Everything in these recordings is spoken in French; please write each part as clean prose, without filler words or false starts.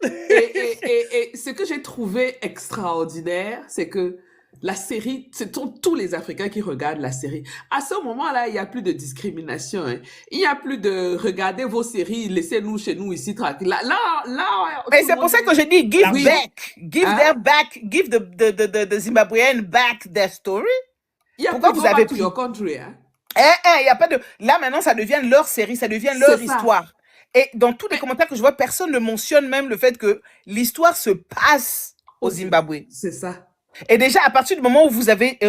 Et ce que j'ai trouvé extraordinaire, c'est que la série, tous les Africains qui regardent la série. À ce moment-là, il n'y a plus de discrimination. Hein. Il n'y a plus de regardez vos séries, laissez-nous chez nous ici tranquille. Et Tout le c'est pour monde ça que dit je dis give oui. back, give Hein? their back, give the Zimbabwean back their story. Il n'y a Pourquoi plus vous go avez back to pris? your country. Hein? Il y a pas de. Là maintenant, ça devient leur série, ça devient C'est leur ça. histoire. Et dans tous les Mais commentaires que je vois, personne ne mentionne même le fait que l'histoire se passe au aussi, Zimbabwe. c'est ça. Et déjà, à partir du moment où vous avez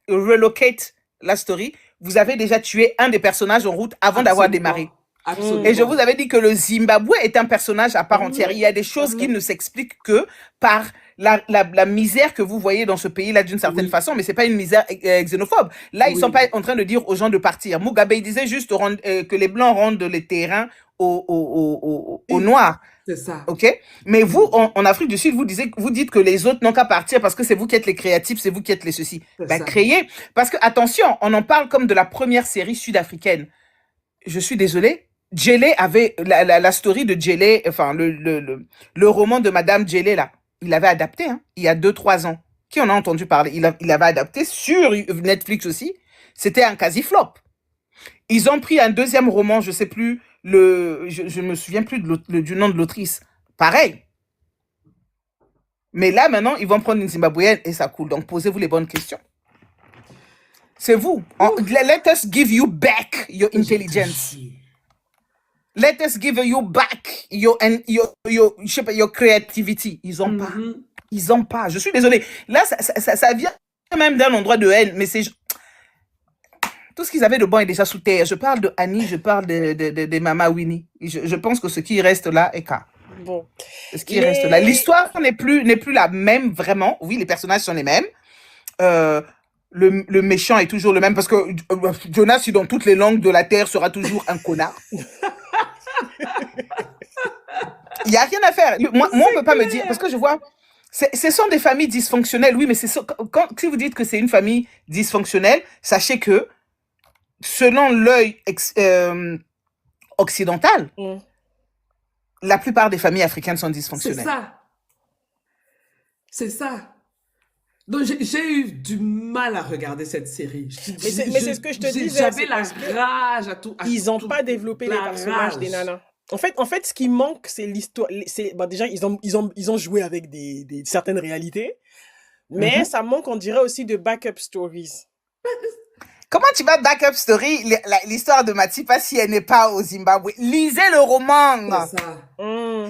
relocate la story, vous avez déjà tué un des personnages en route avant d'avoir démarré. Absolument. Et je vous avais dit que le Zimbabwe est un personnage à part Mhm. entière. Il y a des choses qui ne s'expliquent que par la misère que vous voyez dans ce pays-là d'une certaine Oui. façon, mais c'est pas une misère xénophobe. Là, ils Oui. sont pas en train de dire aux gens de partir. Mugabe, il disait juste que les Blancs rendent les terrains aux Noirs. C'est ça. OK? Mais vous, en Afrique du Sud, vous dites que les autres n'ont qu'à partir parce que c'est vous qui êtes les créatifs, c'est vous qui êtes les ceci. C'est Ben, ça. créez. Parce que, attention, on en parle comme de la première série sud-africaine. Je suis désolée. Djélé avait la story de Djélé, enfin, le roman de Madame Djélé, là. Il l'avait adapté, hein, il y a 2-3 ans. Qui en a entendu parler? Il avait adapté sur Netflix aussi. C'était un quasi-flop. Ils ont pris un deuxième roman, je sais plus, je me souviens plus du nom de l'autrice. Pareil. Mais là, maintenant, ils vont prendre une Zimbabwéenne et ça coule. Donc, posez-vous les bonnes questions. C'est vous. Let us give you back your intelligence. Let us give you back your creativity. Ils ont pas. Ils ont pas. Je suis désolée. Là, ça vient même d'un endroit de haine, mais c'est... Tout ce qu'ils avaient de bon est déjà sous terre. Je parle de Annie, je parle de Mama Winnie. Je pense que ce qui reste là est cas. Bon. Ce qui reste là. L'histoire n'est plus la même, vraiment. Oui, les personnages sont les mêmes. Le méchant est toujours le même parce que Jonas, dans toutes les langues de la terre, sera toujours un connard. Il n'y a rien à faire. Moi on ne peut pas me dire, parce que je vois, ce sont des familles dysfonctionnelles, oui, mais si vous dites que c'est une famille dysfonctionnelle, sachez que selon l'œil occidental, la plupart des familles africaines sont dysfonctionnelles. C'est ça. Donc, j'ai eu du mal à regarder cette série. Mais c'est ce que je te disais. J'avais la rage à tout. Ils n'ont pas développé les personnages des nanas. En fait, ce qui manque, c'est l'histoire. Déjà, ils ont joué avec certaines réalités, mais ça manque, on dirait aussi, de backup stories. Comment tu vas backup story l'histoire de Matipa si elle n'est pas au Zimbabwe? Lisez le roman. C'est ça.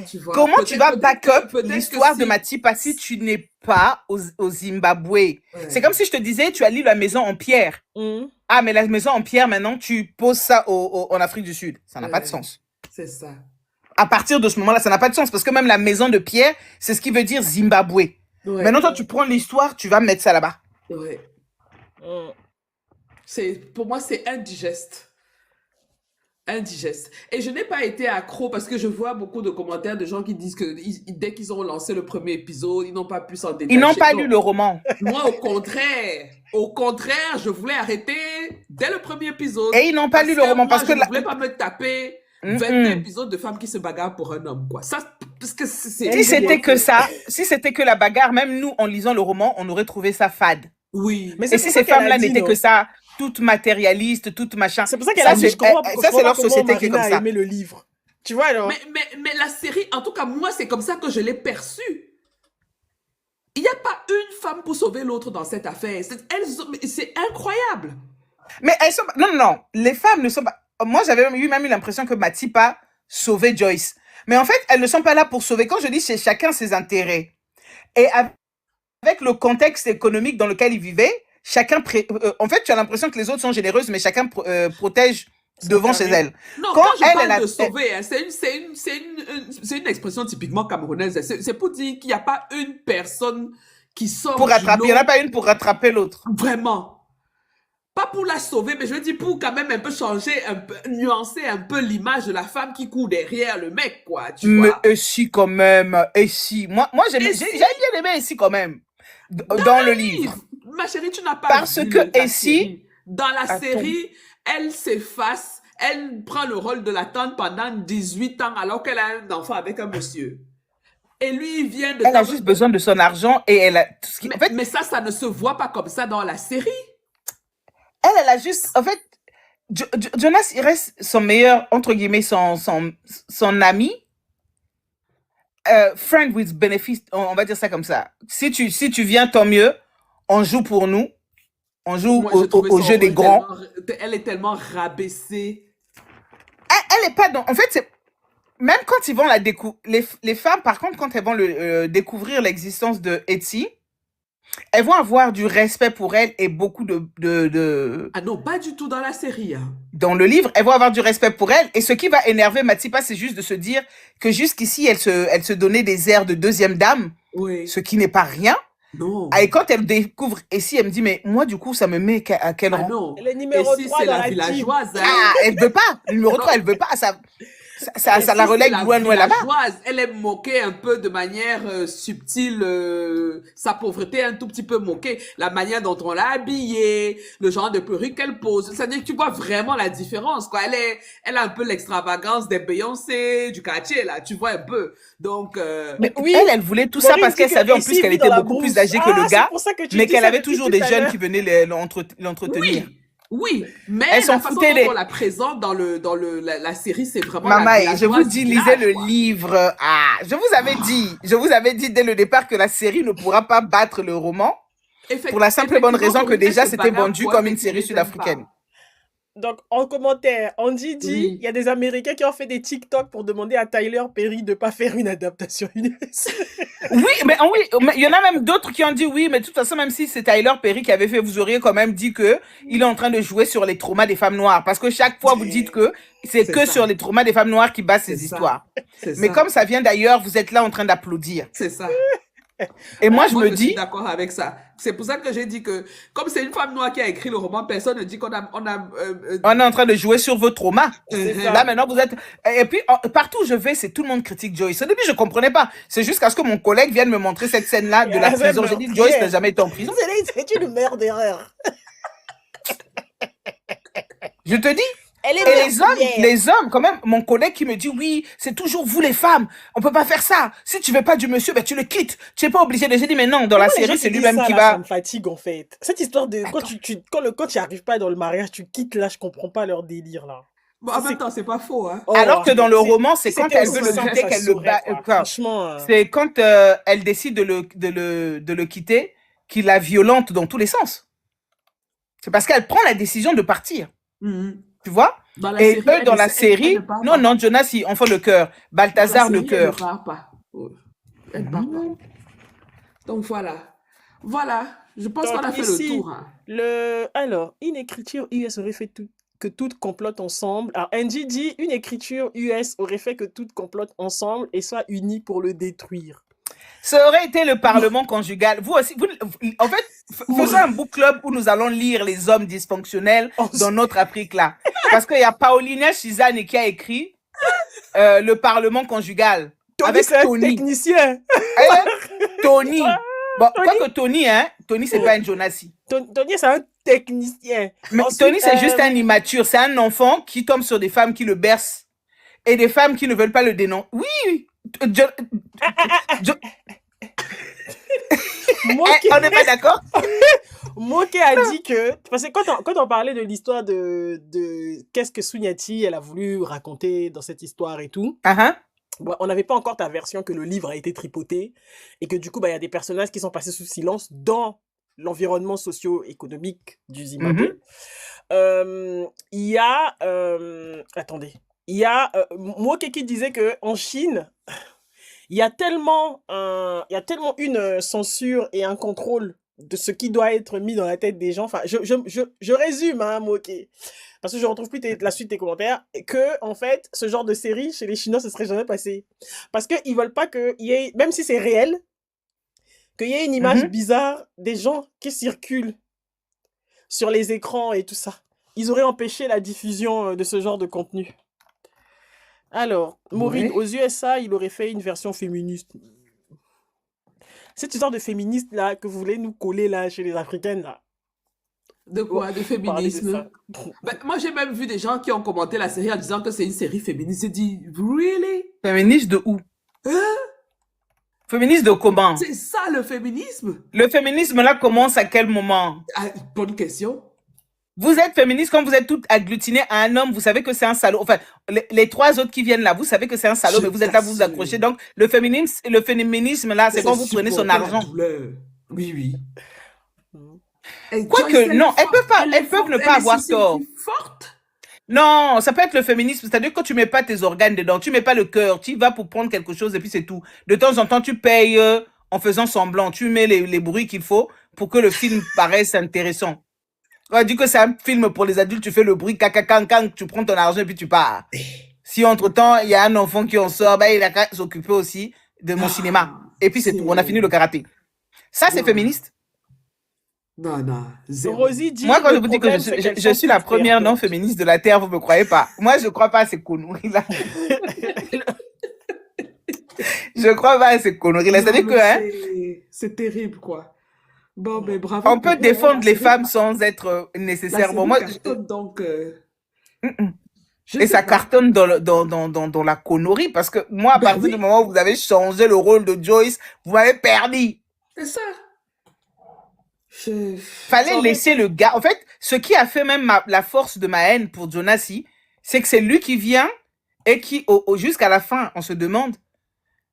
Tu vois, comment tu vas backup l'histoire de Matipa si tu n'es pas au Zimbabwe? Ouais. C'est comme si je te disais, tu as lu La Maison en pierre. Ah, mais La Maison en pierre, maintenant, tu poses ça en Afrique du Sud. Ça n'a pas de sens. C'est ça. À partir de ce moment-là, ça n'a pas de sens parce que même La Maison de pierre, c'est ce qui veut dire Zimbabwe. Maintenant, toi, tu prends l'histoire, tu vas mettre ça là-bas. Ouais. Pour moi, c'est indigeste. Indigeste. Et je n'ai pas été accro parce que je vois beaucoup de commentaires de gens qui disent que dès qu'ils ont lancé le premier épisode, ils n'ont pas pu s'en détacher. Ils n'ont pas lu le roman. Moi, au contraire, je voulais arrêter dès le premier épisode. Et ils n'ont pas lu le roman parce que je ne voulais pas me taper 22 épisodes de femmes qui se bagarrent pour un homme, quoi. Ça, parce que si c'était que ça, si c'était que la bagarre, même nous, en lisant le roman, on aurait trouvé ça fade. Oui. Mais et si ces femmes-là n'étaient que ça, toutes matérialistes, toutes machin. C'est pour ça qu'elle a dit, je comprends ça, c'est leur société qui est comme ça. Aimé le livre. Tu vois, alors. Mais la série, en tout cas, moi, c'est comme ça que je l'ai perçue. Il n'y a pas une femme pour sauver l'autre dans cette affaire. C'est incroyable. Mais elles sont... Non. Les femmes ne sont pas... Moi, j'avais eu l'impression que Matipa sauvait Joyce. Mais en fait, elles ne sont pas là pour sauver. Quand je dis c'est chacun ses intérêts. Et avec le contexte économique dans lequel ils vivaient, chacun... en fait, tu as l'impression que les autres sont généreuses, mais chacun protège devant chez elle. Non, quand je parle de sauver, c'est une expression typiquement camerounaise. C'est pour dire qu'il n'y a pas une personne qui sort pour rattraper. Il n'y en a pas une pour rattraper l'autre. Vraiment. Pas pour la sauver, mais je veux dire pour quand même un peu changer, un peu, nuancer un peu l'image de la femme qui court derrière le mec, quoi. Tu vois. Mais si quand même, et si. Moi j'ai bien aimé ici quand même. Dans le livre. Ma chérie, tu n'as pas parce vu que la série. Dans la série, elle s'efface, Elle prend le rôle de la tante pendant 18 ans alors qu'elle a un enfant avec un monsieur. Et lui, il vient de... Elle a juste besoin de son argent et elle a tout ce qui... En fait, Mais ça ne se voit pas comme ça dans la série. elle a juste... En fait, Jonas, il reste son meilleur, entre guillemets, son ami. Friend with benefit, on va dire ça comme ça. Si tu viens, tant mieux. On joue pour nous. On joue Moi, j'ai trouvé au son jeu des rôle grands. elle est tellement rabaissée. Elle est pas dans... En fait, c'est... Même quand ils vont la découvrir... Les femmes, par contre, quand elles vont découvrir l'existence de Etsy, elles vont avoir du respect pour elle et beaucoup de... Ah non, pas du tout dans la série. Hein. Dans le livre, elles vont avoir du respect pour elle. Et ce qui va énerver Matipa, c'est juste de se dire que jusqu'ici, elle se donnait des airs de deuxième dame, Oui. ce qui n'est pas rien. Non. Et quand elle découvre Etsy, elle me dit, mais moi, du coup, ça me met à quel Ah rang? non. Elle est numéro Et si 3 c'est dans la la team. villageoise. Hein. Ah, elle veut pas. Le numéro 3, elle veut pas. Ça Et la si relègue c'est la loin là-bas. villageoise, elle est moquée un peu de manière subtile, sa pauvreté un tout petit peu moquée, la manière dont on l'a habillée, le genre de perruque qu'elle pose. C'est-à-dire que tu vois vraiment la différence, quoi. Elle a un peu l'extravagance des Beyoncé, du Cartier, là. Tu vois un peu. Donc, Mais Oui, elle voulait tout ça Maureen parce dit qu'elle que savait en ici, plus il qu'elle vit était dans la beaucoup plus brousse. âgée que le Ah, c'est gars, pour ça que tu mais dis qu'elle ça avait depuis toujours tout des à jeunes l'heure. qui venaient l'entretenir. oui. Mais Elle s'en la façon foutait dont des... on la présente dans la série, c'est vraiment Maman, la je vous villageoise dis, du lisez village, le quoi. livre. Ah, je vous avais dit dès le départ que la série ne pourra pas battre le roman pour la simple et bonne Effectivement, raison que Corinne, elle déjà se c'était bagarre vendu pour un comme une mec qui série ne t'aime sud-africaine. pas. Donc, en commentaire, Andy dit, il y Oui. a des Américains qui ont fait des TikTok pour demander à Tyler Perry de ne pas faire une adaptation US. Oui, mais il y en a même d'autres qui ont dit oui, mais de toute façon, même si c'est Tyler Perry qui avait fait, vous auriez quand même dit que il est en train de jouer sur les traumas des femmes noires. Parce que chaque fois, vous dites que c'est C'est que ça. sur les traumas des femmes noires qui basent C'est ces ça. histoires. C'est Mais ça. comme ça vient d'ailleurs, vous êtes là en train d'applaudir. C'est ça. Et moi, je Moi, me je suis dis, d'accord avec ça. C'est pour ça que j'ai dit que, comme c'est une femme noire qui a écrit le roman, personne ne dit qu'on a, on est en train de jouer sur vos traumas. C'est Mhm. ça. Là, maintenant, vous êtes... Et puis, partout où je vais, c'est tout le monde critique Joyce. Au début, je comprenais pas. C'est jusqu'à ce que mon collègue vienne me montrer cette scène-là de la Elle prison. est J'ai dit, meurtrière. Joyce n'a jamais été en prison. C'est une merde d'erreur. Je te dis. Elle est Et meurtrière. les hommes, quand même, mon collègue qui me dit, oui, c'est toujours vous les femmes. On peut pas faire ça. Si tu veux pas du monsieur, ben, tu le quittes. Tu n'es pas obligé de... J'ai dit, mais non, dans la Pourquoi les gens série, qui c'est disent lui-même ça, qui là, Ça va... me fatigue, en fait. Cette histoire de... Quand tu arrives pas dans le mariage, tu quittes, là, je comprends pas leur délire, là. Bon, en même temps, c'est pas faux, hein. Oh, Alors que dans le roman, c'est si quand c'était elle veut aussi le simple, quitter ça qu'elle se le saurait, bat. quoi. Quoi. Franchement... C'est quand elle décide de le quitter qu'il la violente dans tous les sens. C'est parce qu'elle prend la décision de partir. Mhm. Tu vois? Dans la Et série, eux, dans la série, elle ne part non, pas. non, Jonas, ils en font le cœur. Dans la Balthazar, le série, elle ne cœur. part pas. Elle ne part pas. Donc voilà. Voilà. Je pense Donc, qu'on a fait ici, le tour. Hein. Alors, une écriture US aurait fait que toutes complotent ensemble. Alors, Angie dit, une écriture US aurait fait que toutes complotent ensemble et soient unies pour le détruire. Ça aurait été le Parlement conjugal. Vous aussi, en fait, faisons un book club où nous allons lire les hommes dysfonctionnels dans notre Afrique là. Parce qu'il y a Paulina Chizane qui a écrit le Parlement conjugal. Tony, avec c'est un Tony. technicien. Tony. Bon, Tony. quoique Tony, hein, Tony, c'est pas un Jonassi. Tony, c'est un technicien. Mais Ensuite, Tony, c'est juste un immature. C'est un enfant qui tombe sur des femmes qui le bercent. Et des femmes qui ne veulent pas le dénoncer. Oui. On n'est pas d'accord? Moké a dit que... Parce que quand on parlait de l'histoire de qu'est-ce que Sunyati, elle a voulu raconter dans cette histoire et tout, bon, on n'avait pas encore ta version que le livre a été tripoté et que du coup, il y a des personnages qui sont passés sous silence dans l'environnement socio-économique du Zimbabwe. Il y a... attendez. Il y a Moké qui disait qu'en Chine... Il y a tellement une censure et un contrôle de ce qui doit être mis dans la tête des gens. Enfin, je résume, hein, Moké, parce que je retrouve plus la suite des commentaires, que, en fait, ce genre de série, chez les Chinois, ça serait jamais passé. Parce qu'ils veulent pas qu'il y ait, même si c'est réel, qu'il y ait une image bizarre des gens qui circulent sur les écrans et tout ça. Ils auraient empêché la diffusion de ce genre de contenu. Alors, Maureen, aux USA, il aurait fait une version féministe. Cette histoire de féministe là que vous voulez nous coller là chez les Africaines là. De quoi? De Pour parler de féminisme? ça. Ben, moi, j'ai même vu des gens qui ont commenté la série en disant que c'est une série féministe. J'ai dit, really? Féministe de où? Hein? Féministe de comment? C'est ça le féminisme? Le féminisme là commence à quel moment? Ah, bonne question. Vous êtes féministe quand vous êtes toutes agglutinées à un homme, vous savez que c'est un salaud. Enfin, les trois autres qui viennent là, vous savez que c'est un salaud, Je mais vous êtes là, vous vous accrochez. t'assure. Donc, le féminisme là, c'est C'est quand vous prenez son supporter la argent. douleur. Oui, oui. Mhm. Et Joyce, Quoique, elle est non, elles peuvent forte. pas, Elle est elles peuvent forte. ne Elle pas est avoir aussi tort. forte. Non, ça peut être le féminisme, c'est-à-dire que tu mets pas tes organes dedans, tu mets pas le cœur, tu y vas pour prendre quelque chose et puis c'est tout. De temps en temps, tu payes en faisant semblant, tu mets les bruits qu'il faut pour que le film paraisse intéressant. On dit que c'est un film pour les adultes, tu fais le bruit, caca, tu prends ton argent et puis tu pars. Si entre-temps, il y a un enfant qui en sort, ben, il a qu'à s'occuper aussi de mon cinéma. Ah, Et puis c'est tout, on a fini le karaté. Ça, c'est non, féministe. non, zéro. Rosie dit Moi, quand je le vous dis que problème, c'est qu'elles je sont suis la toutes première non perdantes. féministe de la Terre, vous me croyez pas. Moi, je crois pas à ces conneries-là. Je crois pas à ces conneries-là. Non, C'est-à-dire que, mais hein, c'est terrible, quoi. Bon, mais bravo on pour peut eux, hein. La défendre les série, femmes sans être la nécessairement. série Moi, cartonne, donc, je et sais ça pas. cartonne dans la connerie parce que moi, à Ben partir du oui, moment où vous avez changé le rôle de Joyce, vous m'avez perdu. c'est ça. Je... Fallait En fait, laisser le gars. En fait, ce qui a fait même la force de ma haine pour Jonassi, c'est que c'est lui qui vient et qui, jusqu'à la fin, on se demande,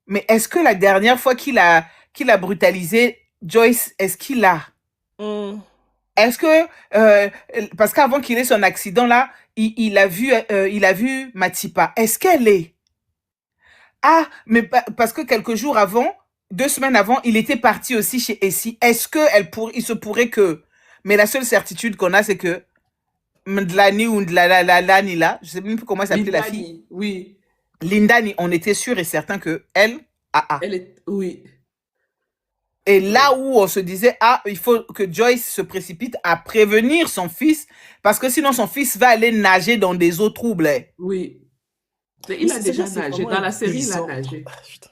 mais est-ce que la dernière fois qu'il a brutalisé Joyce, est-ce qu'il a? Est-ce que, parce qu'avant qu'il ait son accident là, il a vu Matipa. Est-ce qu'elle est? Ah, mais parce que quelques jours avant, 2 semaines avant, il était parti aussi chez Essie. Est-ce que il se pourrait que, mais la seule certitude qu'on a, c'est que Ndlani ou Ndlalani là, je sais même plus comment elle s'appelait la fille. Lindani, oui. Lindani, on était sûr et certain que elle, Elle est... Oui, Et là oui, où on se disait, ah, il faut que Joyce se précipite à prévenir son fils, parce que sinon son fils va aller nager dans des eaux troubles. oui. Mais mais il a c'est déjà c'est nagé. vraiment Dans la série, il a désordre. nagé. Ah, putain.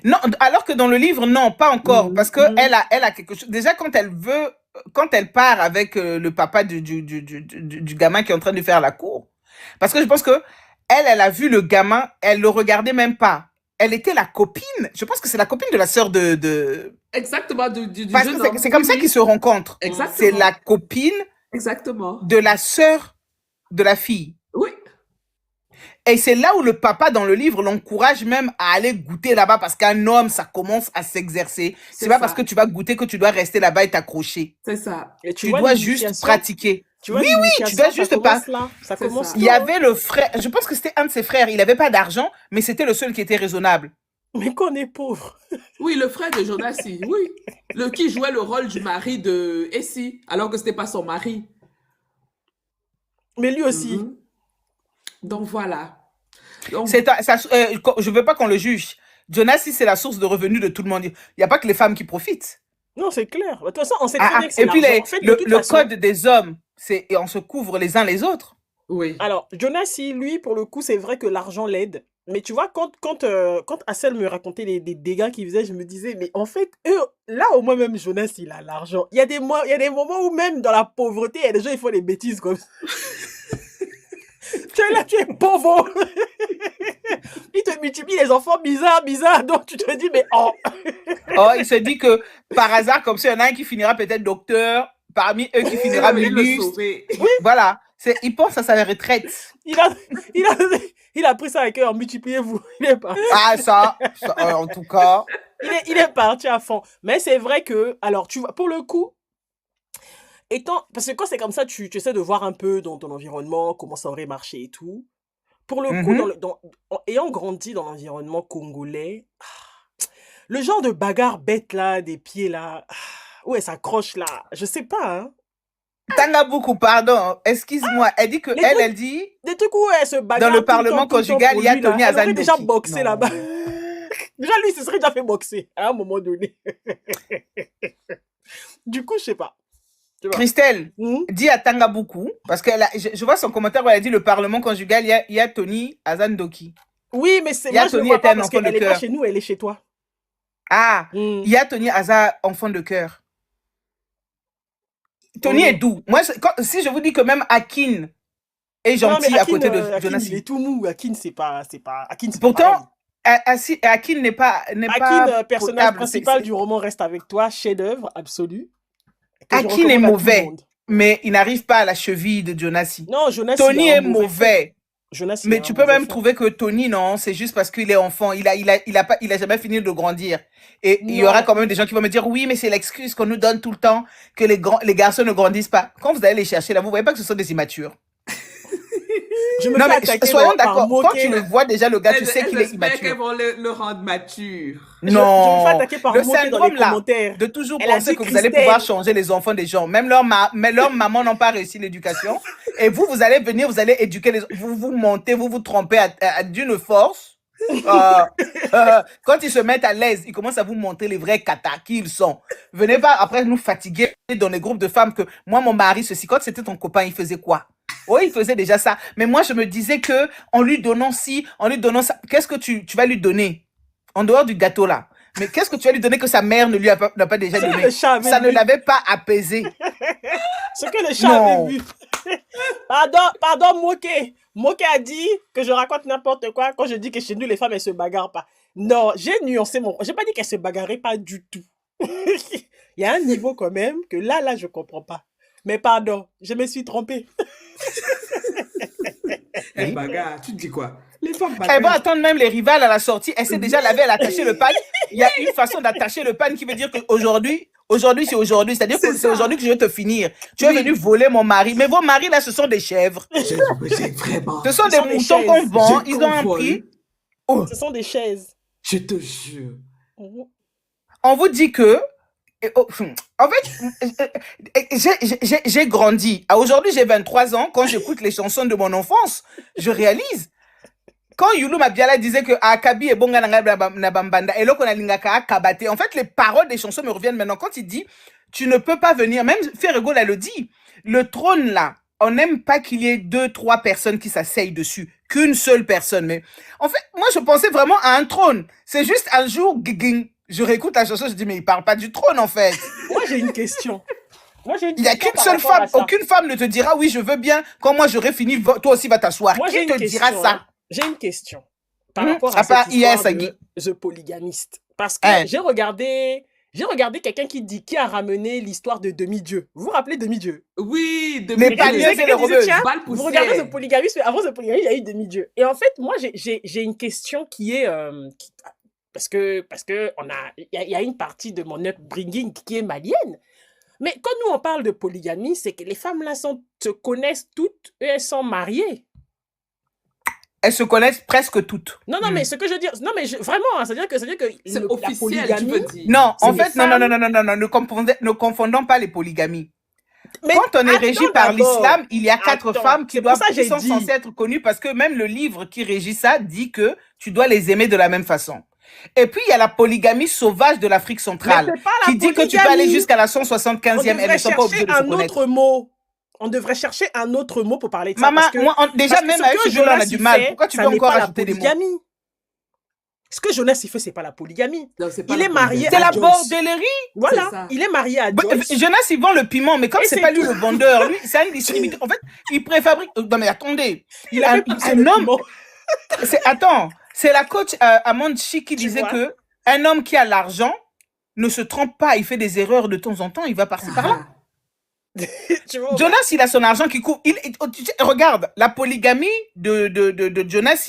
Non, alors que dans le livre, non, pas encore, Mhm, parce que mhm. elle a quelque chose. Déjà, quand elle part avec le papa du gamin qui est en train de faire la cour, parce que je pense que elle a vu le gamin, elle le regardait même pas. Elle était la copine. Je pense que c'est la copine de la sœur de... Exactement, du Parce que jeune homme. c'est Oui, comme ça qu'ils oui. se rencontrent. C'est Exactement. la copine Exactement. de la sœur de la fille. Oui, Et c'est là où le papa, dans le livre, l'encourage même à aller goûter là-bas parce qu'un homme, ça commence à s'exercer. C'est c'est pas parce que ça. tu vas goûter que tu dois rester là-bas et t'accrocher. C'est ça. Et tu Tu vois dois juste l'initiation, pratiquer. tu vois Oui, tu l'initiation, dois ça juste pas. commence là, ça C'est commence ça. Il y tôt, hein. avait le frère, je pense que c'était un de ses frères, il n'avait pas d'argent, mais c'était le seul qui était raisonnable. Mais qu'on est pauvre. Oui, le frère de Jonassi, oui. Qui jouait le rôle du mari de Essie, alors que c'était pas son mari. Mais lui aussi. Mhm. Donc voilà. Donc, Je veux pas qu'on le juge. Jonas, si c'est la source de revenus de tout le monde. Il n'y a pas que les femmes qui profitent. Non, c'est clair. De toute façon, on sait très bien que c'est Et puis l'argent. En fait, de toute le façon, code des hommes, c'est et on se couvre les uns les autres. oui. alors, Jonassi, lui, pour le coup, c'est vrai que l'argent l'aide. Mais tu vois, quand Assel me racontait les dégâts qu'il faisait, je me disais, mais en fait, eux, là, au moins, même Jonas, il a l'argent. Il y a des moments où même dans la pauvreté, il y a des gens, ils font des bêtises comme ça. Tu es là, tu es pauvre. Il te multiplie les enfants bizarres. Donc, tu te dis, mais oh. Oh, il se dit que par hasard, comme ça, il y en a un qui finira peut-être docteur, parmi eux qui finira Il le ministre. sauver. Voilà. Il pense à sa retraite. Il a pris ça avec eux, multipliez-vous. Il est parti. Ah, ça, en tout cas. Il est parti à fond. Mais c'est vrai que, alors, tu vois, pour le coup, parce que quand c'est comme ça, tu essaies de voir un peu dans ton environnement comment ça aurait marché et tout. Pour le coup, ayant grandi dans l'environnement congolais, le genre de bagarre bête là, des pieds là, où elle s'accroche là, je sais pas, hein. Tangabuku, pardon, excuse-moi. Elle dit que elle dit. Des trucs où elle se bagarre. Dans le parlement conjugal, il y a Tony Azandoki. Elle aurait déjà Azandoki. boxé Non. là-bas. Déjà, lui, il se serait déjà fait boxer à un moment donné. Du coup, je sais pas. Christelle, dis à Tangabuku, parce que je vois son commentaire où elle a dit le parlement conjugal, il y a Tony Azandoki. Oui, mais c'est moi, je ne Tony vois pas était un parce enfant de qu'elle n'est pas cœur. chez nous, elle est chez toi. Ah, il y a Tony Aza, enfant de cœur. Tony est Mhm. doux. Moi, si je vous dis que même Akin est Non, mais gentil à côté de Akin, il Jonassi. est tout mou. Akin, Akin, c'est pas pareil. Pourtant, Akin n'est Akin, pas personnage potable. principal du roman Reste avec toi, chef-d'œuvre absolu, que je Akin est recommande à tout le mauvais, monde. mais il n'arrive pas à la cheville de Jonassi. Non, Jonas, Tony il a un est mauvais fond. mauvais. Jonas, il Mais a tu un peux mauvais même fond. trouver que Tony, non, c'est juste parce qu'il est enfant. Il a jamais fini de grandir. Et il y aura Non. quand même des gens qui vont me dire, oui, mais c'est l'excuse qu'on nous donne tout le temps, que les garçons ne grandissent pas. Quand vous allez les chercher là, vous voyez pas que ce sont des immatures. Je me Non, fais mais attaquer soyons par d'accord. Quand tu Moquet. le vois déjà, le gars, tu sais Elles qu'il est espèrent qu'elles immature. vont le rendre mature. Je me fais Non. attaquer par Le Moquet dans syndrome les là, commentaires. de toujours Elle a penser dit que vous allez pouvoir Christelle. changer les enfants des gens. Même leurs mamans n'ont pas réussi l'éducation. Et vous allez venir, vous allez éduquer les vous vous montez, vous vous trompez d'une force. Quand ils se mettent à l'aise, ils commencent à vous montrer les vrais katas qui ils sont. Venez pas après nous fatiguer dans les groupes de femmes que moi, mon mari, ceci, quand c'était ton copain, il faisait quoi? Oui, il faisait déjà ça. Mais moi, je me disais que en lui donnant ci, en lui donnant ça, qu'est-ce que tu vas lui donner? En dehors du gâteau là. Mais qu'est-ce que tu vas lui donner que sa mère ne lui n'a pas déjà Ce que donné? le chat avait Ça ne vu. l'avait pas apaisé. Ce que le chat Non. avait vu. Pardon, Moquet. Moquet a dit que je raconte n'importe quoi quand je dis que chez nous, les femmes, elles se bagarrent pas. Non, j'ai nuancé mon... J'ai pas dit qu'elles se bagarraient pas du tout. Il y a un niveau quand même que là, je comprends pas. Mais pardon, je me suis trompée. Elles Oui. bagarrent. Tu te dis quoi? Les femmes Elle va bagarrent. attendre même les rivales à la sortie. Elle sait déjà laver, elle a attaché le pan. Il y a une façon d'attacher le pan qui veut dire qu'aujourd'hui, c'est aujourd'hui. C'est-à-dire que C'est c'est ça. aujourd'hui que je vais te finir. Tu es Oui. venu voler mon mari. Mais vos maris, là, ce sont des chèvres. J'ai vraiment. Ce sont Ce des sont des moutons chaises. qu'on vend. Je Ils ont un convole. prix. Oh. Ce sont des chaises. Je te jure. On vous dit que... En fait, j'ai grandi. Aujourd'hui, j'ai 23 ans. Quand j'écoute les chansons de mon enfance, je réalise. Quand Yulu Mabiala disait que Akabi et Bonga na Bambanda et Loko na Lingaka Kabate, en fait, les paroles des chansons me reviennent maintenant. Quand il dit, tu ne peux pas venir, même Ferrego l'a le dit, le trône là, on n'aime pas qu'il y ait 2-3 personnes qui s'asseyent dessus, qu'une seule personne. Mais en fait, moi, je pensais vraiment à un trône. C'est juste un jour, je réécoute la chanson, je dis, mais il parle pas du trône, en fait. Moi, j'ai une question. Il n'y a qu'une seule femme, aucune femme ne te dira, oui, je veux bien, quand moi j'aurai fini, toi aussi va t'asseoir. Moi, Qui te dira ça? J'ai une question par rapport à Ah, pas cette histoire IS, de The Polygamiste. Parce que Hein. j'ai regardé quelqu'un qui a ramené l'histoire de Demi-Dieu. Vous vous rappelez Demi-Dieu? Oui, de Les mes paliers, yeux. c'est les rebeuses. tiens, Balle vous regardez poussière. The Polygamiste, mais avant The Polygamiste, il y a eu Demi-Dieu. Et en fait, moi, j'ai une question qui est... parce que il y a une partie de mon upbringing qui est malienne. Mais quand nous, on parle de polygamie, c'est que les femmes là se connaissent toutes et elles sont mariées. Elles se connaissent presque toutes. Non, mais ce que je veux dire, non, mais vraiment, hein, c'est-à-dire que C'est la officiel, tu polygamie, veux dire. Non, C'est en des fait, non, femmes. ne confondons pas les polygamies. mais Quand on est attends régi par d'abord. l'islam, il y a 4 Attends, femmes qui c'est pour ça que qui j'ai sont dit. censées être connues parce que même le livre qui régit ça dit que tu dois les aimer de la même façon. Et puis, il y a la polygamie sauvage de l'Afrique centrale Mais c'est pas la qui dit que tu peux polygamie. aller jusqu'à la On 175e. Elles ne devrait sont pas obligées chercher de se un connaître. autre mot. On devrait chercher un autre mot pour parler de ça. Maman, parce que, moi, déjà, parce que même ce avec que ce jeu-là, on a Jonas du y mal. fait, Pourquoi tu ça veux n'est encore pas la ajouter des mots? polygamie. Ce que Jonas y fait, c'est pas la polygamie. Non, c'est pas Il la est marié C'est à la Joyce. bordellerie. Voilà, C'est ça. il est marié à Joyce. Jonas, il vend le piment, mais comme Et c'est c'est pas lui tout. le vendeur, lui, c'est un distributeur. En fait, il préfabrique. Non, mais attendez. Il a fait pousser Un le homme, piment. Attends, c'est la coach Amanda Chi qui Tu disait vois? que un homme qui a l'argent ne se trompe pas, il fait des erreurs de temps en temps, il va par-ci par-là. Ah. Tu vois, Jonas, il a son argent qui court. Tu sais, regarde, la polygamie de Jonas,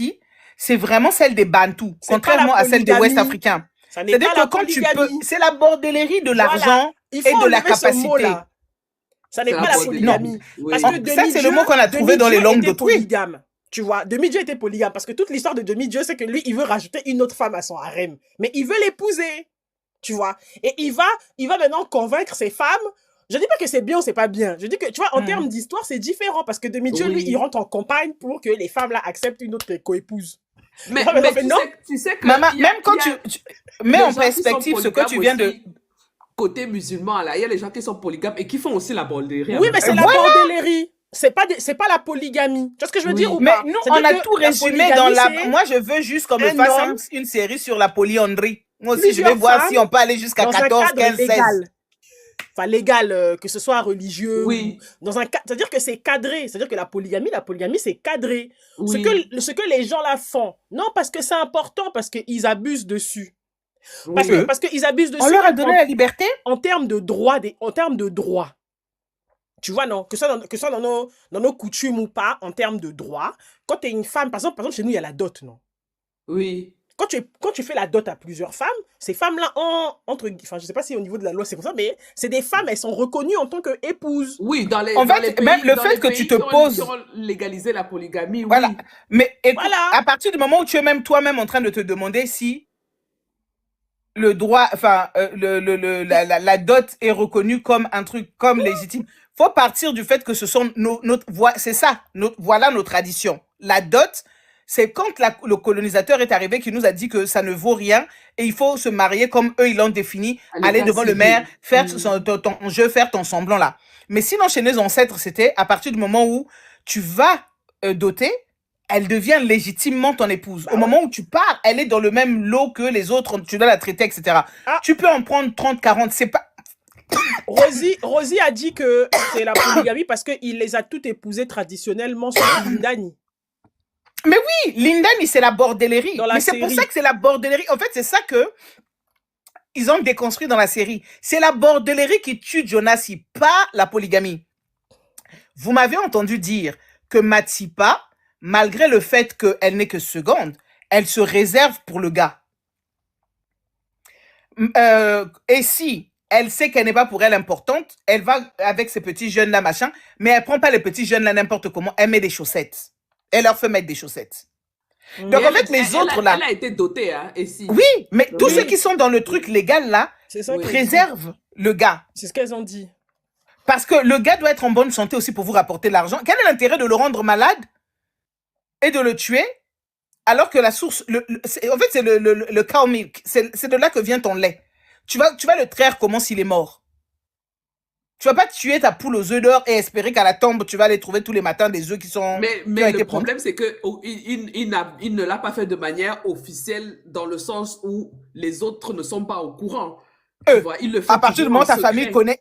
c'est vraiment celle des Bantous, C'est pas contrairement la à celle des polygamie. Ouest-Africains. ça n'est C'est-à-dire pas la que quand tu peux, polygamie. c'est la bordellerie de Voilà. l'argent Il et faut de la enlever ce capacité. mot-là. Ça n'est C'est pas la la polygamie. polygamie. Oui. Parce Oh, que ça, c'est le mot qu'on a trouvé dans les langues Demi-Dieu était d'autrui. polygame. Tu vois, Demi-Dieu était polygame. Parce que toute l'histoire de Demi-Dieu, c'est que lui, il veut rajouter une autre femme à son harem. Mais il veut l'épouser. Tu vois. Et il va maintenant convaincre ses femmes. Je dis pas que c'est bien ou c'est pas bien. Je dis que, tu vois, en termes d'histoire, c'est différent. Parce que Demi-Dieu, lui, Oui. il rentre en campagne pour que les femmes là acceptent une autre coépouse. Mais, Non, mais mais non. tu sais que Maman, il y a- même quand il y a tu mets des en gens qui sont perspective ce que tu viens de... polygames aussi, côté musulman, là, il y a les gens qui sont polygames et qui font aussi la bordellerie. Oui, mais c'est la Voilà. bordellerie. C'est pas la polygamie. Tu vois ce que je veux Oui. dire ou Mais pas? nous, C'est-à-dire on a que tout la résumé dans polygamie, la... c'est Moi, je veux juste qu'on me un fasse homme, une série sur la polyandrie. Moi aussi, je plusieurs vais voir femmes si on peut aller jusqu'à dans un 14, cadre 15, 16. légal. enfin légal, que ce soit religieux ou Oui, dans un cadre. C'est-à-dire que c'est cadré. C'est-à-dire que la polygamie, c'est cadré. Ce oui, que les gens là font, non parce que c'est important, parce qu'ils abusent dessus. oui. Parce qu'ils abusent On dessus leur a donné la liberté. en termes de droit, en termes de droit. Tu vois, non, que ce soit dans nos coutumes ou pas, en termes de droit, quand tu es une femme, par exemple, chez nous, il y a la dot, non? Oui. Quand tu fais la dot à plusieurs femmes, ces femmes-là, enfin, je sais pas si au niveau de la loi c'est comme ça, mais c'est des femmes, elles sont reconnues en tant qu'épouses. Oui, En dans les fait, même pays, le dans fait les que tu pays te qui poses, ont légalisé la polygamie, voilà. oui. Mais écoute, Voilà. à partir du moment où tu es même toi-même en train de te demander si le droit, enfin, la dot est reconnue comme un truc, comme légitime, faut partir du fait que ce sont c'est ça, voilà nos traditions. La dot, c'est quand le colonisateur est arrivé qui nous a dit que ça ne vaut rien et il faut se marier comme eux ils l'ont défini, À aller l'état devant le maire, civil. faire ton jeu, faire ton semblant là. Mais sinon, chez nos ancêtres, c'était à partir du moment où tu vas doter, elle devient légitimement ton épouse. Bah Au ouais. moment où tu pars, elle est dans le même lot que les autres, tu dois la traiter, etc. Ah. Tu peux en prendre 30, 40, c'est pas... Rosie a dit que c'est la polygamie parce qu'il les a toutes épousées traditionnellement, surtout Lindani. Mais oui, Lindani, c'est la bordellerie. Dans la Mais c'est pour série. ça que c'est la bordellerie. En fait, c'est ça que ils ont déconstruit dans la série. C'est la bordellerie qui tue Jonassi, pas la polygamie. Vous m'avez entendu dire que Matsipa, malgré le fait qu'elle n'est que seconde, elle se réserve pour le gars. Et si elle sait qu'elle n'est pas pour elle importante, elle va avec ces petits jeunes là, machin, mais elle prend pas les petits jeunes là n'importe comment, elle met des chaussettes. Elle leur fait mettre des chaussettes. Donc Et en fait, les autres là... Elle a été dotée, hein, et si. Oui, mais tous Oui. ceux qui sont dans le truc légal là, C'est ça Oui. qu'elles préservent le gars. C'est ce qu'elles ont dit. Parce que le gars doit être en bonne santé aussi pour vous rapporter l'argent. Quel est l'intérêt de le rendre malade et de le tuer alors que la source... en fait, c'est le cow milk. C'est de là que vient ton lait. Tu vas le traire comment s'il est mort. Tu vas pas tuer ta poule aux œufs d'or et espérer qu'à la tombe, tu vas aller trouver tous les matins des œufs qui sont... Mais le problème, c'est que il ne l'a pas fait de manière officielle dans le sens où les autres ne sont pas au courant. Tu vois, il le fait à partir du toujours moment en où ta famille secret. connaît...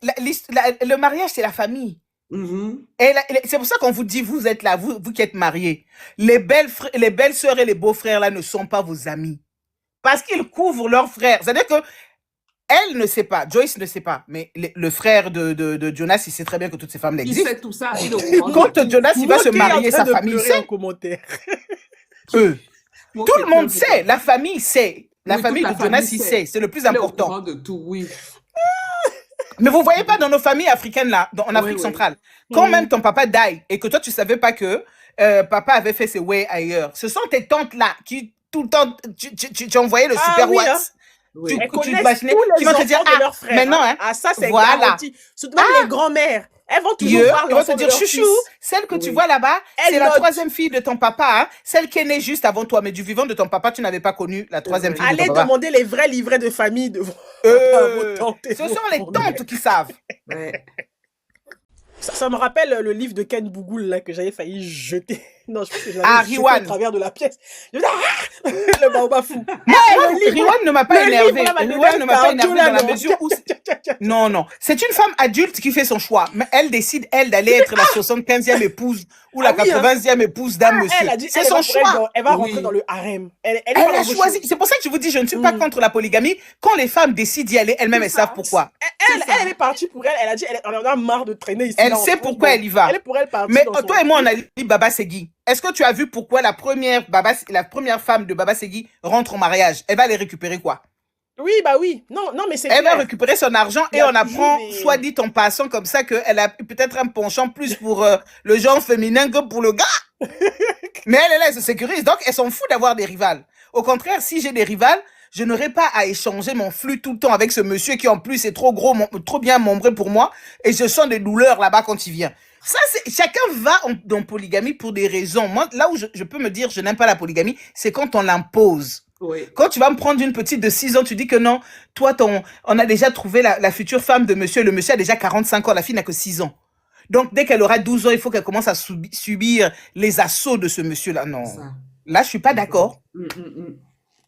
le mariage, c'est la famille. Mhm. Et c'est pour ça qu'on vous dit, vous êtes là, vous qui êtes mariés. Les belles sœurs et les beaux frères là ne sont pas vos amis. Parce qu'ils couvrent leurs frères. C'est-à-dire que elle ne sait pas, Joyce ne sait pas, mais le frère de Jonas, il sait très bien que toutes ces femmes Il existent. sait tout ça. Il est au courant de Quand tout. Jonas, il va se Moqué est en marier, train sa de famille pleurer sait. en commentaire. Eux. Moi, Tout c'est le monde clair, sait, la famille sait. La Oui, famille toute de la Jonas, famille il sait. sait. C'est le plus Elle est au important. courant de tout, oui. Mais vous voyez pas dans nos familles africaines là, en Afrique oui. centrale, quand même ton papa die et que toi tu savais pas que papa avait fait ses way ailleurs, ce sont tes tantes là qui tout le temps tu envoyais le Ah super oui, Whats. Oui. Elles Tu connaissent imaginais, tous qui les vont te dire, enfants de leurs frères. maintenant, hein, Ah, ça, c'est voilà. garanti. Surtout même les grands-mères. Elles vont toujours Dieu, voir ils vont l'enfant te de dire, leur chouchou, fils. celle que tu Oui. vois là-bas, Elle c'est la note. troisième fille de ton papa, hein, celle qui est née juste avant toi, mais du vivant de ton papa, tu n'avais pas connu la troisième vrai. fille de Allez ton papa. demander les vrais livrets de famille de vos tantes et Ce vos sont les grands-mères. tantes qui savent. Ouais. Ça me rappelle le livre de Ken Bougoul là, que j'avais failli jeter. Non, je pense que je Ah, l'avais jeté Riwan. au travers de la pièce. Je me disais, ah le baobab fou. Moi, le livre- Riwan ne m'a pas le énervé. livre, là, m'a donné Riwan ne m'a pas un énervé carton, dans la là, mesure où... non. Non, non. C'est une femme adulte qui fait son choix. Mais elle décide, elle, d'aller être la 75e épouse ou la Ah oui, hein. 80e épouse d'un monsieur. Elle a dit, C'est elle son va pour elle choix. elle va Oui. rentrer dans le harem. Elle Elle va a dans vos choisi. choses. C'est pour ça que je vous dis, je ne suis pas contre la polygamie. Quand les femmes décident d'y aller, elles-mêmes, elles C'est ça. savent pourquoi. Elle est partie pour elle. Elle a dit, elle en a marre de traîner ici. Elle là, en sait France, pourquoi donc elle y va. Elle est pour elle partie. Mais dans son- toi et moi, on a dit Baba Segui. Est-ce que tu as vu pourquoi la première femme de Baba Segui rentre au mariage? Elle va aller récupérer quoi? Oui, bah oui. Non, mais c'est Elle va clair. récupérer son argent Il y et a on apprend, toujours des- soit dit en passant comme ça, qu'elle a peut-être un penchant plus pour le genre féminin que pour le gars. Mais elle est là, elle se sécurise. Donc, elle s'en fout d'avoir des rivales. Au contraire, si j'ai des rivales, je n'aurai pas à échanger mon flux tout le temps avec ce monsieur qui, en plus, est trop gros, trop bien membré pour moi. Et je sens des douleurs là-bas quand il vient. Ça, chacun va dans polygamie pour des raisons. Moi, là où je peux me dire je n'aime pas la polygamie, c'est quand on l'impose. Oui. Quand tu vas me prendre une petite de 6 ans, tu dis que non, toi, on a déjà trouvé la future femme de monsieur. Le monsieur a déjà 45 ans, la fille n'a que 6 ans. Donc, dès qu'elle aura 12 ans, il faut qu'elle commence à subir les assauts de ce monsieur-là. Non. Ça. Là, je suis pas d'accord.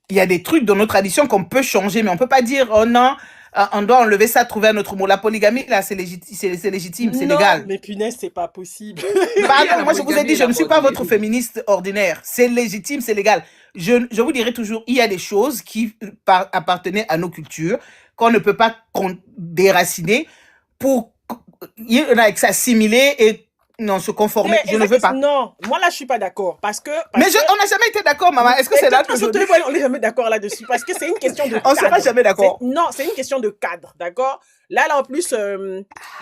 Il y a des trucs dans nos traditions qu'on peut changer, mais on peut pas dire, oh non, on doit enlever ça, trouver un autre mot. La polygamie, là, c'est légitime, c'est Non, légal. mais punaise, c'est pas possible. Pardon, moi, je vous ai polygamie dit, et je la ne suis pas votre monogamie. féministe ordinaire. C'est légitime, c'est légal. Je vous dirai toujours, il y a des choses qui appartenaient à nos cultures qu'on ne peut pas déraciner pour s'assimiler et non, se conformer. Je ne veux pas. Non, moi là, je suis pas d'accord. Parce que. Mais on n'a jamais été d'accord, maman. Est-ce que c'est là que je... On n'est jamais d'accord là-dessus. Parce que c'est une question de cadre. On ne sera jamais d'accord. Non, c'est une question de cadre, d'accord? Là, en plus,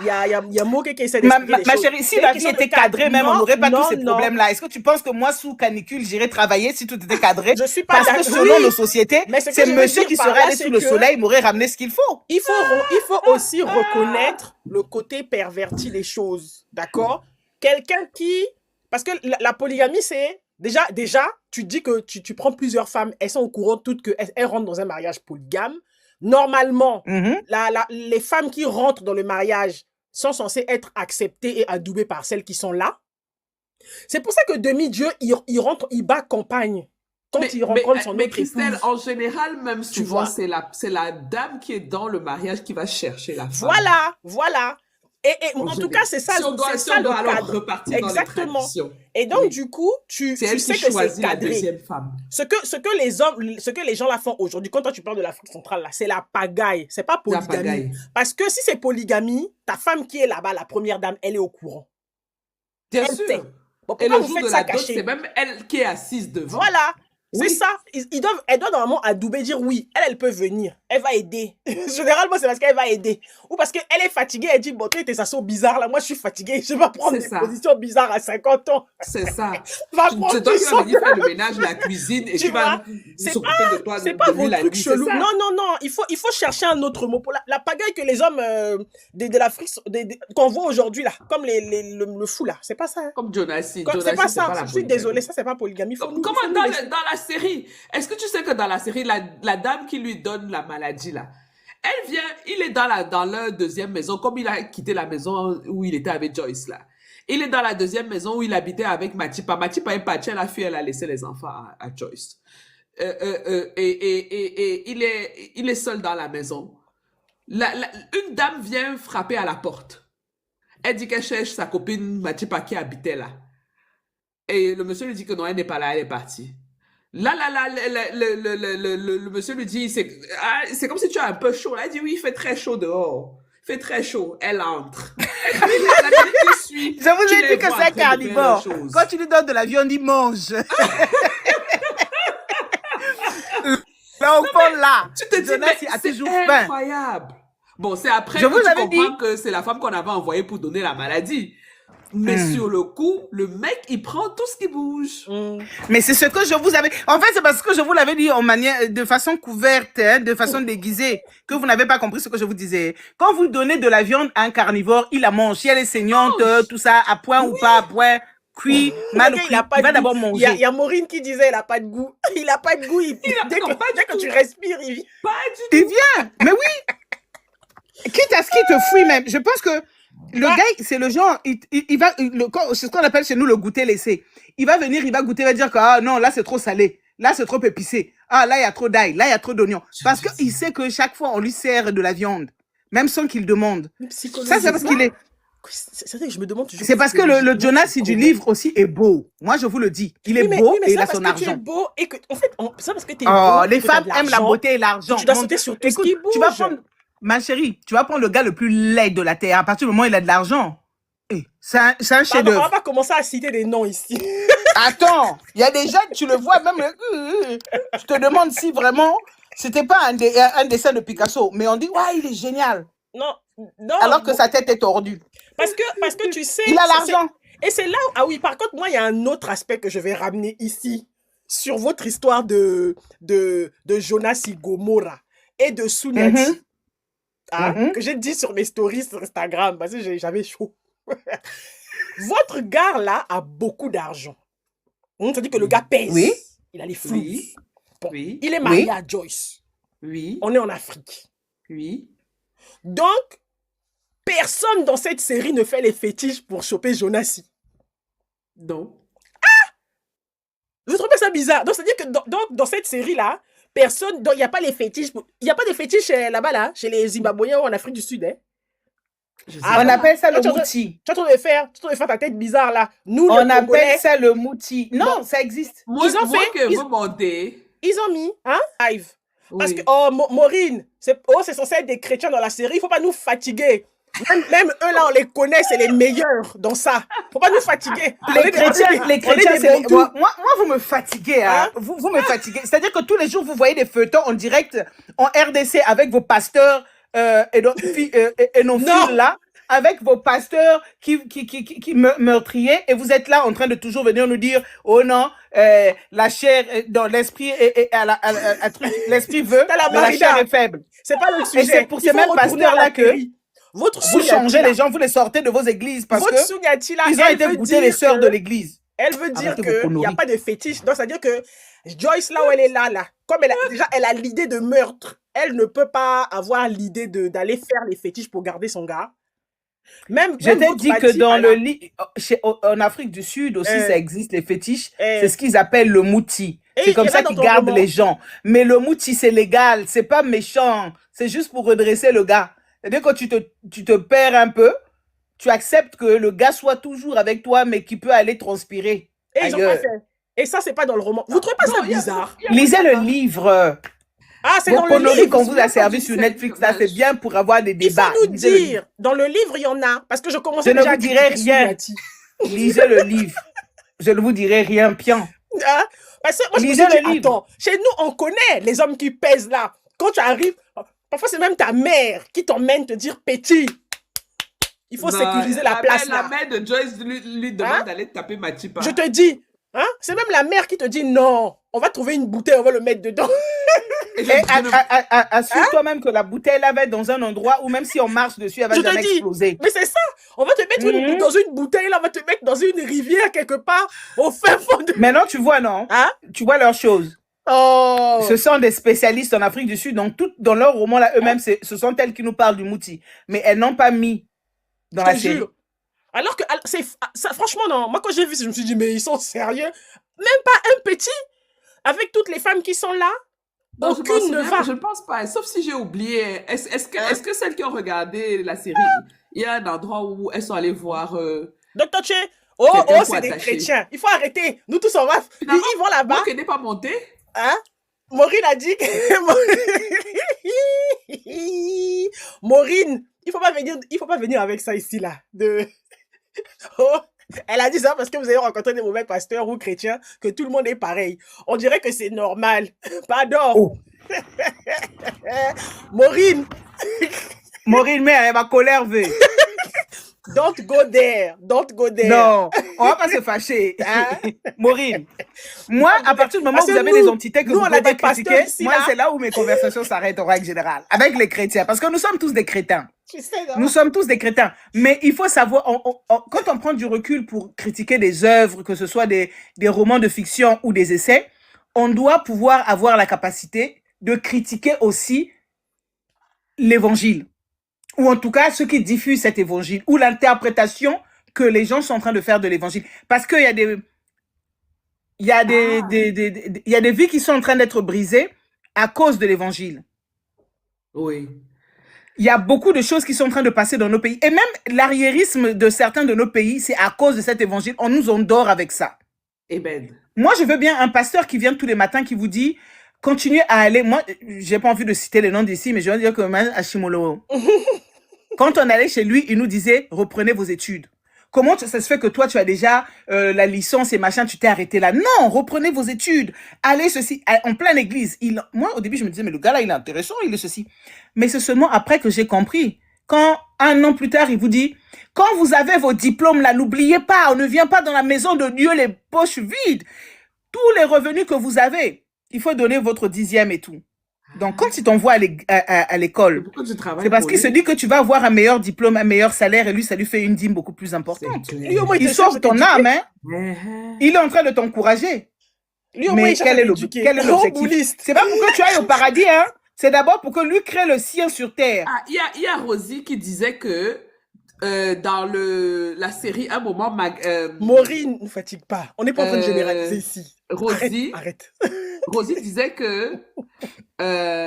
il y a Moké qui essaie d'expliquer ma chérie, si la vie était cadrée, même, on n'aurait pas tous ces problèmes-là. Est-ce que tu penses que moi, sous canicule, j'irais travailler si tout était cadré? Je suis pas d'accord. Parce que selon nos sociétés, c'est monsieur qui serait allé sous le soleil, m'aurait ramené ce qu'il faut. Il faut aussi reconnaître le côté perverti des choses, d'accord? Quelqu'un qui... Parce que la polygamie, c'est... Déjà, tu dis que tu prends plusieurs femmes, elles sont au courant toutes qu'elles rentrent dans un mariage polygame. Normalement, les femmes qui rentrent dans le mariage sont censées être acceptées et adoubées par celles qui sont là. C'est pour ça que demi-dieu, il rentre, il bat campagne. Quand il rencontre son autre Christelle, épouse. en général, même souvent, c'est la dame qui est dans le mariage qui va chercher la femme. Voilà. Et en tout cas, c'est ça, si on doit le cadre. Repartir exactement. Dans les traditions. Et donc, du coup, tu sais que c'est cadré. La deuxième femme. Ce que les gens la font aujourd'hui, quand toi tu parles de l'Afrique centrale, là, c'est la pagaille. C'est pas polygamie. Parce que si c'est polygamie, ta femme qui est là-bas, la première dame, elle est au courant. Bien sûr. Bon, et le jour de la dot, c'est même elle qui est assise devant. Voilà. C'est ça. Elle doit normalement adouber, dire oui. Elle peut venir. Elle va aider. Généralement, c'est parce qu'elle va aider. Ou parce qu'elle est fatiguée. Elle dit, bon, toi, t'es ça so bizarre là. Moi, je suis fatiguée. Je vais prendre des positions bizarres à 50 ans. C'est ça. C'est toi qui vas venir faire le ménage, la cuisine et tu vas s'occuper de toi. C'est pas vos trucs chelous. Non. Il faut chercher un autre mot. Pour la pagaille que les hommes de l'Afrique, qu'on voit aujourd'hui là, comme le fou là. C'est pas ça. Hein. Comme Jonassi. C'est pas ça. Je suis désolée. Ça, c'est pas polygamie. Comment dans la série, est-ce que tu sais que dans la série, la dame qui lui donne la maladie là, elle vient, il est dans leur deuxième maison, comme il a quitté la maison où il était avec Joyce là. Il est dans la deuxième maison où il habitait avec Matipa. Matipa est partie, elle a fui, elle a laissé les enfants à Joyce. Et il est seul dans la maison. Une dame vient frapper à la porte. Elle dit qu'elle cherche sa copine Matipa qui habitait là. Et le monsieur lui dit que non, elle n'est pas là, elle est partie. Là, le monsieur lui dit, c'est comme si tu as un peu chaud. Là, il dit, oui, il fait très chaud dehors. Il fait très chaud. Elle entre. Je vous ai dit que c'est carnivore. Quand tu lui donnes de la viande, il mange. Là, au fond, là. Tu te dis, c'est incroyable. Bon, c'est après que tu comprends que c'est la femme qu'on avait envoyée pour donner la maladie. Mais sur le coup, le mec, il prend tout ce qui bouge. Mais c'est ce que je vous avais... En fait, c'est parce que je vous l'avais dit de façon couverte, hein, de façon déguisée, que vous n'avez pas compris ce que je vous disais. Quand vous donnez de la viande à un carnivore, il la mange. Si elle est saignante, tout ça, à point ou pas à point, cuit, mal cuit, il va d'abord manger. Il y a Maureen qui disait, il n'a pas de goût. Il n'a pas de goût. Dès que tu respires, il vient. Il vient. Mais oui. Quitte à ce qu'il te fouille même. Je pense que le gars, c'est le genre, il va, c'est ce qu'on appelle chez nous le goûter laissé. Il va venir, il va goûter, il va dire que ah, non, là c'est trop salé, là c'est trop épicé, ah là il y a trop d'ail, là il y a trop d'oignons. Parce qu'il sait que chaque fois on lui sert de la viande, même sans qu'il demande. Ça c'est parce qu'il est. C'est vrai que je me demande toujours. C'est parce que le Jonassi du livre aussi est beau. Moi je vous le dis, il est beau et il a son argent. Tu es beau et que, en fait, c'est parce que tu es beau. Les femmes aiment la beauté et l'argent. Tu dois sauter sur tout ce qui bouge. Tu vas prendre. Ma chérie, tu vas prendre le gars le plus laid de la terre. À partir du moment où il a de l'argent, c'est un chef-d'œuvre. On va pas commencer à citer des noms ici. Attends, il y a des gens, tu le vois même. Je te demande si vraiment, c'était pas un dessin de Picasso, mais on dit, ouais, il est génial. Non. Alors que sa tête est tordue. Parce que tu sais. Il a l'argent. Et c'est là où, ah oui, par contre, moi, il y a un autre aspect que je vais ramener ici sur votre histoire de Jonassi Gomorrah et de Sunyati. Que j'ai dit sur mes stories sur Instagram parce que j'avais chaud. Votre gars là a beaucoup d'argent. On te dit que le gars pèse. Oui. Il a les flous. Oui. Bon, Oui. il est marié à Joyce. Oui. On est en Afrique. Oui. Donc, personne dans cette série ne fait les fétiches pour choper Jonassi. Non. Je trouvais ça bizarre. Donc, c'est-à-dire que dans cette série-là, Personne, donc il n'y a pas les fétiches. Il n'y a pas de fétiches là-bas, là, chez les Zimbabwéens ou en Afrique du Sud. Hein. On appelle ça le mouti. Tu es en train de faire ta tête bizarre, là. Nous, on appelle ça le mouti. Non, ça existe. Ils ont fait... vous montez. Ils ont mis, live. Parce que, Maureen, c'est censé être des chrétiens dans la série. Il ne faut pas nous fatiguer. Même eux, là, on les connaît, c'est les meilleurs dans ça. Faut pas nous fatiguer. Les chrétiens, c'est... Moi, vous me fatiguez. Hein? Vous me fatiguez. C'est-à-dire que tous les jours, vous voyez des feuilletons en direct en RDC avec vos pasteurs et nos filles là, avec vos pasteurs qui meurtriers, et vous êtes là en train de toujours venir nous dire, oh non, la chair, dans l'esprit, l'esprit veut, mais la chair est faible. C'est pas le sujet. Et c'est pour ces mêmes pasteurs-là que... Vous changez les gens, vous les sortez de vos églises parce que ils ont été goûter les sœurs de l'église. Elle veut dire qu'il n'y a pas de fétiche. Donc, c'est-à-dire que Joyce, là où elle est là, comme elle a l'idée de meurtre, elle ne peut pas avoir l'idée d'aller faire les fétiches pour garder son gars. Je t'ai dit que dans le en Afrique du Sud aussi, ça existe, les fétiches. C'est ce qu'ils appellent le mouti. C'est comme ça qu'ils gardent les gens. Mais le mouti, c'est légal. C'est pas méchant. C'est juste pour redresser le gars. C'est-à-dire que tu te perds un peu, tu acceptes que le gars soit toujours avec toi, mais qu'il peut aller transpirer. Et ils ont pas fait. Et ça, c'est pas dans le roman. Vous trouvez pas ça bizarre? Lisez le livre. Ah, c'est dans le livre qu'on vous a servi sur Netflix, là, c'est bien pour avoir des débats. Il faut nous dire, dans le livre, il y en a. Parce que je commençais déjà à dire... Je ne vous dirai rien. Lisez le livre. Je ne vous dirai rien, pian. Parce que moi, je me suis dit, attends, chez nous, on connaît les hommes qui pèsent là. Quand tu arrives... Parfois, c'est même ta mère qui t'emmène te dire petit. Il faut sécuriser la place là. La mère de Joyce lui demande d'aller taper Matipa. Je te dis, c'est même la mère qui te dit non, on va trouver une bouteille, on va le mettre dedans. Et assure toi-même que la bouteille là va être dans un endroit où même si on marche dessus, elle va jamais exploser. Mais c'est ça, on va te mettre dans une bouteille là, on va te mettre dans une rivière quelque part au fin fond de... Maintenant, tu vois, non? Tu vois leurs choses. Oh. Ce sont des spécialistes en Afrique du Sud, donc dans leur roman là, eux-mêmes, ce sont elles qui nous parlent du mouti, mais elles n'ont pas mis dans la série. Alors que franchement non, moi quand j'ai vu, je me suis dit mais ils sont sérieux, même pas un petit avec toutes les femmes qui sont là. Non, aucune ne va. Je ne pense pas, sauf si j'ai oublié. Est-ce que celles qui ont regardé la série, il y a un endroit où elles sont allées voir Dr. Che. C'est des chrétiens. Il faut arrêter. Nous tous on va. Ils vont là-bas. Vous n'est pas monté? Maureen a dit que... Maureen, il faut pas venir avec ça ici là. Elle a dit ça parce que vous avez rencontré des mauvais pasteurs ou chrétiens, que tout le monde est pareil. On dirait que c'est normal. Pardon. Maureen. Maureen, mais ma colère veut. Don't go there. Non, on va pas se fâcher. Maureen, moi, à partir du moment où vous avez des entités que vous pouvez pas critiquer, moi, c'est là où mes conversations s'arrêtent en règle générale, avec les chrétiens, parce que nous sommes tous des crétins. Nous sommes tous des crétins. Mais il faut savoir, quand on prend du recul pour critiquer des œuvres, que ce soit des romans de fiction ou des essais, on doit pouvoir avoir la capacité de critiquer aussi l'évangile. Ou en tout cas, ceux qui diffusent cet évangile, ou l'interprétation que les gens sont en train de faire de l'évangile. Parce qu'il y a des vies qui sont en train d'être brisées à cause de l'évangile. Oui. Il y a beaucoup de choses qui sont en train de passer dans nos pays. Et même l'arriérisme de certains de nos pays, c'est à cause de cet évangile. On nous endort avec ça. Eh ben. Moi, je veux bien un pasteur qui vient tous les matins, qui vous dit... Continuez à aller. Moi, j'ai pas envie de citer les noms d'ici, mais je veux dire que Hashimolo, quand on allait chez lui, il nous disait reprenez vos études. Comment ça se fait que toi, tu as déjà la licence et machin, tu t'es arrêté là? Non, reprenez vos études. Allez ceci, en pleine église. Moi, au début, je me disais, mais le gars là, il est intéressant, il est ceci. Mais c'est seulement après que j'ai compris. Quand, un an plus tard, il vous dit, quand vous avez vos diplômes là, n'oubliez pas, on ne vient pas dans la maison de Dieu les poches vides. Tous les revenus que vous avez, il faut donner votre 10e et tout. Donc, quand il t'envoie à l'école, c'est parce qu'il se dit que tu vas avoir un meilleur diplôme, un meilleur salaire, et lui, ça lui fait une dîme beaucoup plus importante. Lui, au moins, il sauve ton âme, hein. Il est en train de t'encourager. Mais quel est l'objectif? C'est pas pour que tu ailles au paradis, hein. C'est d'abord pour que lui crée le sien sur terre. Il y a Rosie qui disait que dans la série, un moment, Maureen ne fatigue pas. On n'est pas en train de généraliser ici. Rosie, Arrête. Rosie disait que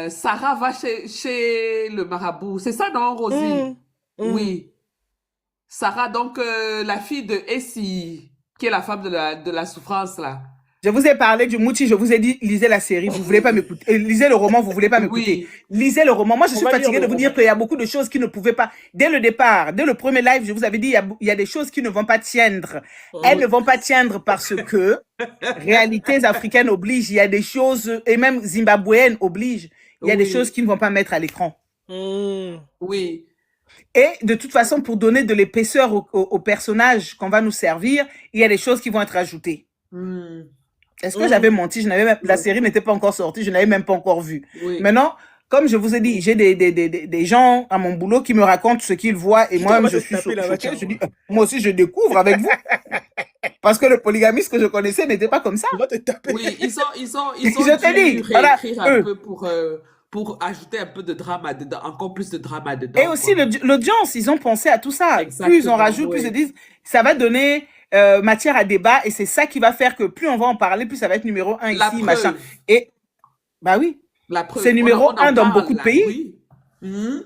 Sarah va chez le marabout. C'est ça, non, Rosie? Oui. Sarah, donc la fille de Essie, qui est la femme de la souffrance, là. Je vous ai parlé du Mouti, je vous ai dit, lisez la série, vous voulez pas m'écouter. Lisez le roman, vous voulez pas m'écouter. Oui. Lisez le roman. Moi, je On suis va lire fatiguée le de vous dire roman. qu'il y a beaucoup de choses qui ne pouvaient pas. Dès le départ, dès le premier live, je vous avais dit, il y a des choses qui ne vont pas tiendre. Elles ne vont pas tiendre parce que réalités africaines obligent. Il y a des choses, et même zimbabwéennes obligent. Il y a des Oui. choses qui ne vont pas mettre à l'écran. Oui. Et de toute façon, pour donner de l'épaisseur au personnage qu'on va nous servir, il y a des choses qui vont être ajoutées. Est-ce que j'avais menti? La série n'était pas encore sortie, je n'avais même pas encore vu. Oui. Maintenant, comme je vous ai dit, j'ai des gens à mon boulot qui me racontent ce qu'ils voient et moi, je suis choquée. Je dis, moi aussi, je découvre avec vous. Parce que le polygamiste que je connaissais n'était pas comme ça. On va te taper. Oui, ils ont Je te dis, dû voilà, réécrire un peu pour ajouter un peu de drama dedans, encore plus de drama dedans. Et aussi l'audience, ils ont pensé à tout ça. Exactement, Plus ils en rajoutent, plus oui. ils disent, ça va donner matière à débat et c'est ça qui va faire que plus on va en parler, plus ça va être numéro 1 La ici, preuve. machin. Et bah oui, La preuve. c'est numéro On en 1 dans parle, beaucoup de là, pays. oui.